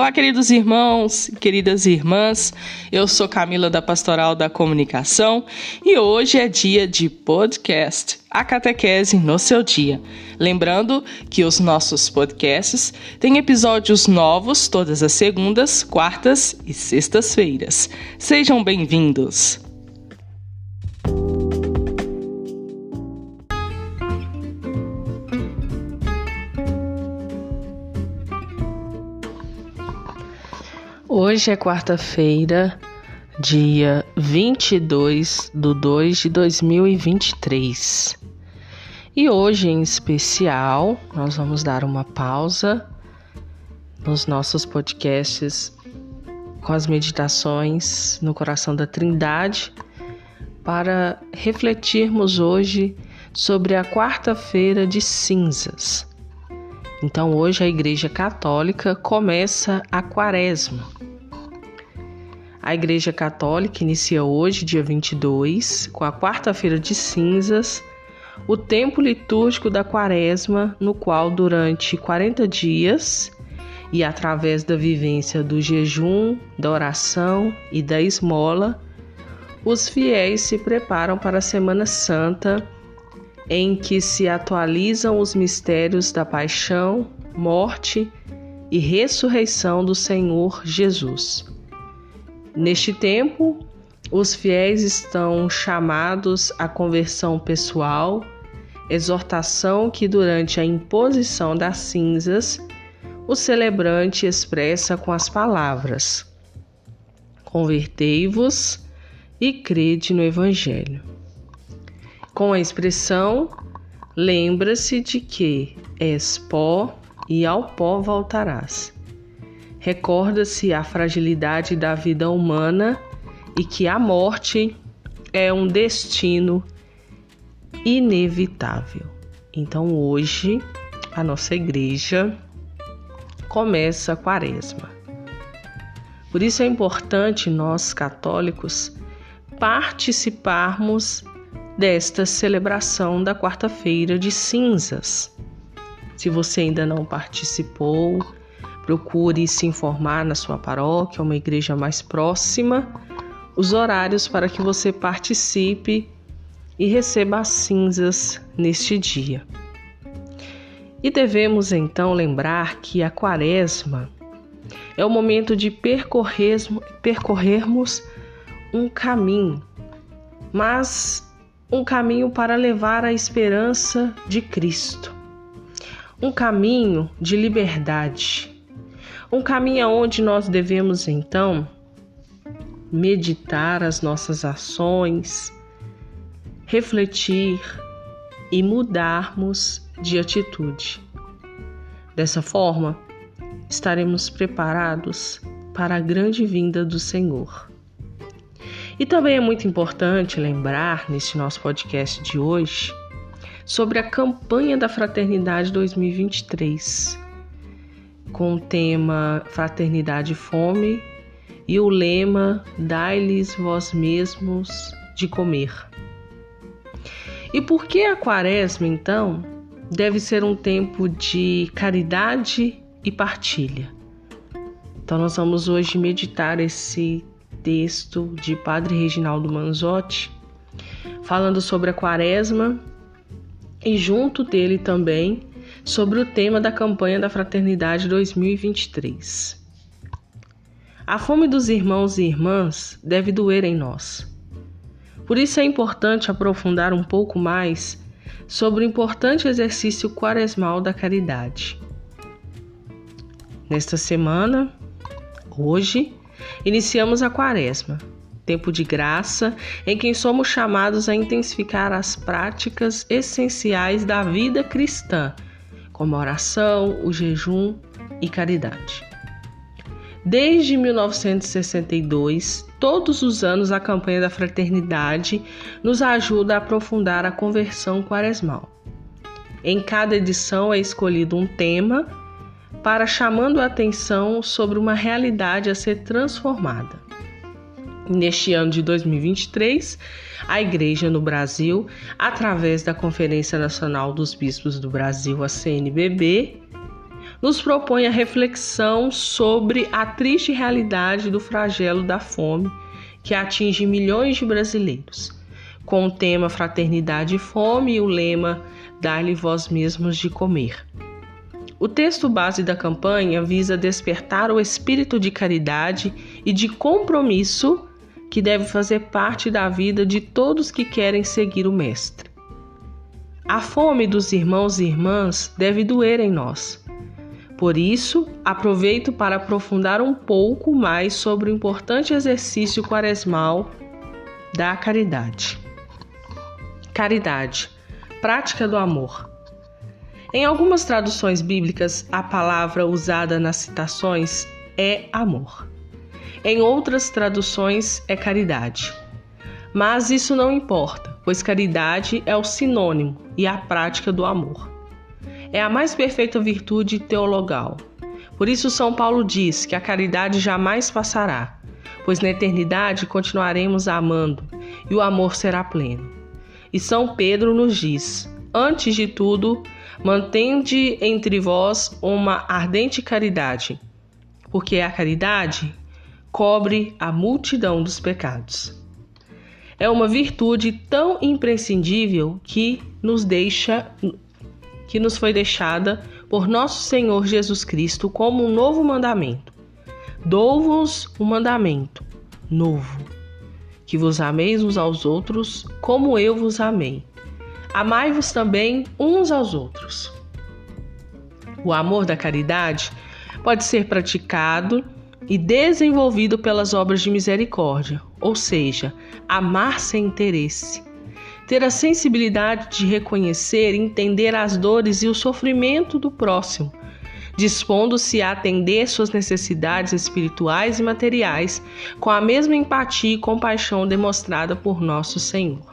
Olá, queridos irmãos e queridas irmãs, eu sou Camila da Pastoral da Comunicação e hoje é dia de podcast, a catequese no seu dia. Lembrando que os nossos podcasts têm episódios novos todas as segundas, quartas e sextas-feiras. Sejam bem-vindos! Hoje é quarta-feira, dia 22/2 de 2023. E hoje, em especial, nós vamos dar uma pausa nos nossos podcasts com as meditações no coração da Trindade para refletirmos hoje sobre a quarta-feira de cinzas. Então, hoje a Igreja Católica começa a Quaresma. A Igreja Católica inicia hoje, dia 22, com a quarta-feira de cinzas, o tempo litúrgico da Quaresma, no qual durante 40 dias e através da vivência do jejum, da oração e da esmola, os fiéis se preparam para a Semana Santa, em que se atualizam os mistérios da paixão, morte e ressurreição do Senhor Jesus. Neste tempo, os fiéis estão chamados à conversão pessoal, exortação que durante a imposição das cinzas, o celebrante expressa com as palavras: convertei-vos e crede no Evangelho. Com a expressão, lembra-se de que és pó e ao pó voltarás. Recorda-se a fragilidade da vida humana e que a morte é um destino inevitável. Então hoje a nossa igreja começa a Quaresma. Por isso é importante nós católicos participarmos desta celebração da quarta-feira de cinzas. Se você ainda não participou, procure se informar na sua paróquia, uma igreja mais próxima, os horários para que você participe e receba as cinzas neste dia. E devemos então lembrar que a Quaresma é o momento de percorrermos um caminho, mas um caminho para levar a esperança de Cristo, um caminho de liberdade, um caminho onde nós devemos então meditar as nossas ações, refletir e mudarmos de atitude. Dessa forma, estaremos preparados para a grande vinda do Senhor. E também é muito importante lembrar, nesse nosso podcast de hoje, sobre a campanha da Fraternidade 2023, com o tema Fraternidade e Fome e o lema Dai-lhes vós mesmos de comer. E por que a Quaresma, então, deve ser um tempo de caridade e partilha? Então nós vamos hoje meditar esse texto de Padre Reginaldo Manzotti, falando sobre a Quaresma e junto dele também sobre o tema da campanha da Fraternidade 2023. A fome dos irmãos e irmãs deve doer em nós. Por isso é importante aprofundar um pouco mais sobre o importante exercício quaresmal da caridade. Nesta semana, hoje, iniciamos a Quaresma, tempo de graça em que somos chamados a intensificar as práticas essenciais da vida cristã, como a oração, o jejum e caridade. Desde 1962, todos os anos a campanha da Fraternidade nos ajuda a aprofundar a conversão quaresmal. Em cada edição é escolhido um tema para chamando a atenção sobre uma realidade a ser transformada. Neste ano de 2023, a Igreja no Brasil, através da Conferência Nacional dos Bispos do Brasil, a CNBB, nos propõe a reflexão sobre a triste realidade do flagelo da fome que atinge milhões de brasileiros, com o tema Fraternidade e Fome e o lema Dar-lhe vós mesmos de comer. O texto base da campanha visa despertar o espírito de caridade e de compromisso que deve fazer parte da vida de todos que querem seguir o Mestre. A fome dos irmãos e irmãs deve doer em nós. Por isso, aproveito para aprofundar um pouco mais sobre o importante exercício quaresmal da caridade. Caridade, prática do amor. Em algumas traduções bíblicas, a palavra usada nas citações é amor. Em outras traduções, é caridade. Mas isso não importa, pois caridade é o sinônimo e a prática do amor. É a mais perfeita virtude teologal. Por isso, São Paulo diz que a caridade jamais passará, pois na eternidade continuaremos amando e o amor será pleno. E São Pedro nos diz: antes de tudo, mantende entre vós uma ardente caridade, porque a caridade cobre a multidão dos pecados. É uma virtude tão imprescindível que nos foi deixada por nosso Senhor Jesus Cristo como um novo mandamento. Dou-vos um mandamento novo, que vos ameis uns aos outros como eu vos amei. Amai-vos também uns aos outros. O amor da caridade pode ser praticado e desenvolvido pelas obras de misericórdia, ou seja, amar sem interesse. Ter a sensibilidade de reconhecer e entender as dores e o sofrimento do próximo, dispondo-se a atender suas necessidades espirituais e materiais com a mesma empatia e compaixão demonstrada por nosso Senhor.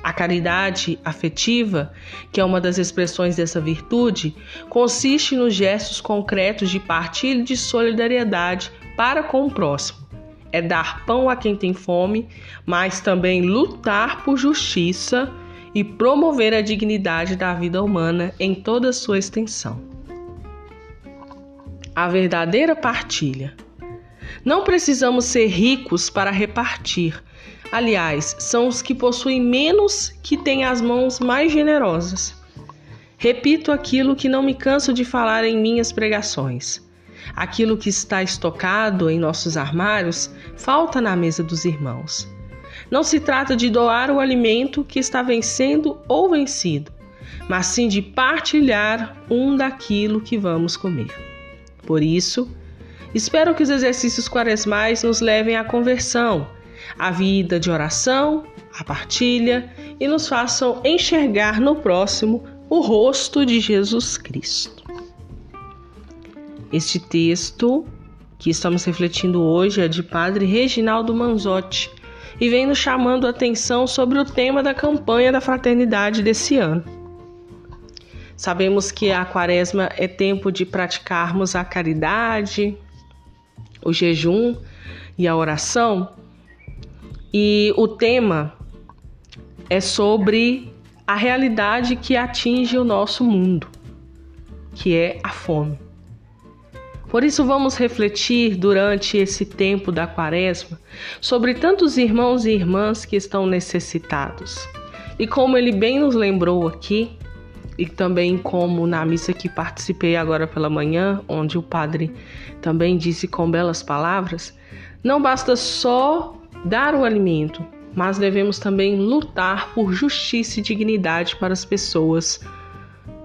A caridade afetiva, que é uma das expressões dessa virtude, consiste nos gestos concretos de partilha e de solidariedade para com o próximo. É dar pão a quem tem fome, mas também lutar por justiça e promover a dignidade da vida humana em toda a sua extensão. A verdadeira partilha. Não precisamos ser ricos para repartir. Aliás, são os que possuem menos que têm as mãos mais generosas. Repito aquilo que não me canso de falar em minhas pregações. Aquilo que está estocado em nossos armários falta na mesa dos irmãos. Não se trata de doar o alimento que está vencendo ou vencido, mas sim de partilhar daquilo que vamos comer. Por isso, espero que os exercícios quaresmais nos levem à conversão, à vida de oração, à partilha e nos façam enxergar no próximo o rosto de Jesus Cristo. Este texto que estamos refletindo hoje é de Padre Reginaldo Manzotti e vem nos chamando a atenção sobre o tema da campanha da fraternidade desse ano. Sabemos que a Quaresma é tempo de praticarmos a caridade, o jejum e a oração, e o tema é sobre a realidade que atinge o nosso mundo, que é a fome. Por isso vamos refletir durante esse tempo da Quaresma sobre tantos irmãos e irmãs que estão necessitados. E como ele bem nos lembrou aqui, e também como na missa que participei agora pela manhã, onde o padre também disse com belas palavras, não basta só dar o alimento, mas devemos também lutar por justiça e dignidade para as pessoas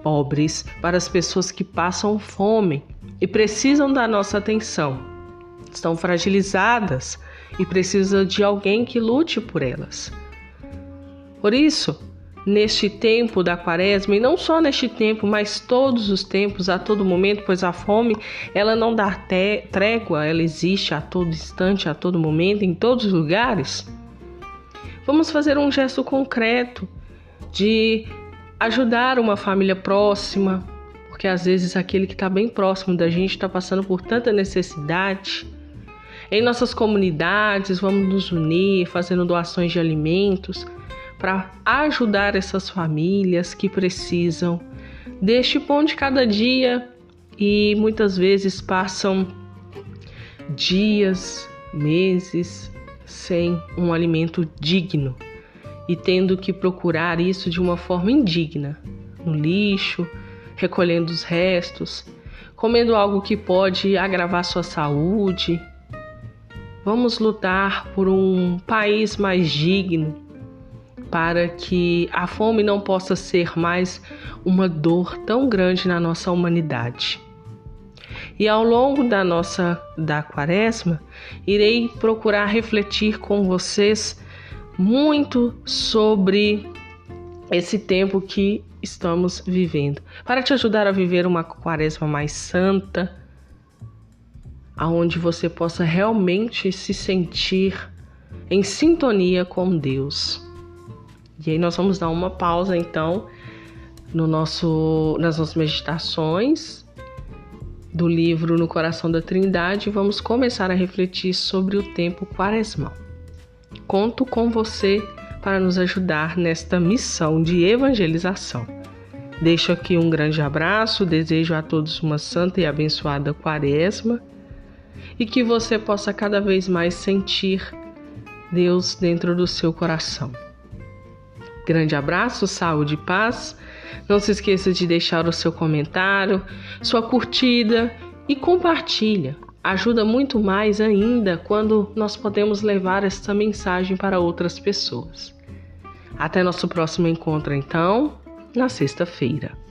pobres, para as pessoas que passam fome e precisam da nossa atenção. Estão fragilizadas e precisam de alguém que lute por elas. Por isso, neste tempo da Quaresma, e não só neste tempo, mas todos os tempos, a todo momento, pois a fome, ela não dá trégua, ela existe a todo instante, a todo momento, em todos os lugares. Vamos fazer um gesto concreto de ajudar uma família próxima, porque às vezes aquele que está bem próximo da gente está passando por tanta necessidade. Em nossas comunidades, vamos nos unir, fazendo doações de alimentos, para ajudar essas famílias que precisam deste pão de cada dia e muitas vezes passam dias, meses sem um alimento digno e tendo que procurar isso de uma forma indigna, no lixo, recolhendo os restos, comendo algo que pode agravar sua saúde. Vamos lutar por um país mais digno, para que a fome não possa ser mais uma dor tão grande na nossa humanidade. E ao longo da Quaresma, irei procurar refletir com vocês muito sobre esse tempo que estamos vivendo, para te ajudar a viver uma Quaresma mais santa, aonde você possa realmente se sentir em sintonia com Deus. E aí nós vamos dar uma pausa então nas nossas meditações do livro No Coração da Trindade e vamos começar a refletir sobre o tempo quaresmal. Conto com você para nos ajudar nesta missão de evangelização. Deixo aqui um grande abraço, desejo a todos uma santa e abençoada Quaresma e que você possa cada vez mais sentir Deus dentro do seu coração. Grande abraço, saúde e paz. Não se esqueça de deixar o seu comentário, sua curtida e compartilha. Ajuda muito mais ainda quando nós podemos levar esta mensagem para outras pessoas. Até nosso próximo encontro, então, na sexta-feira.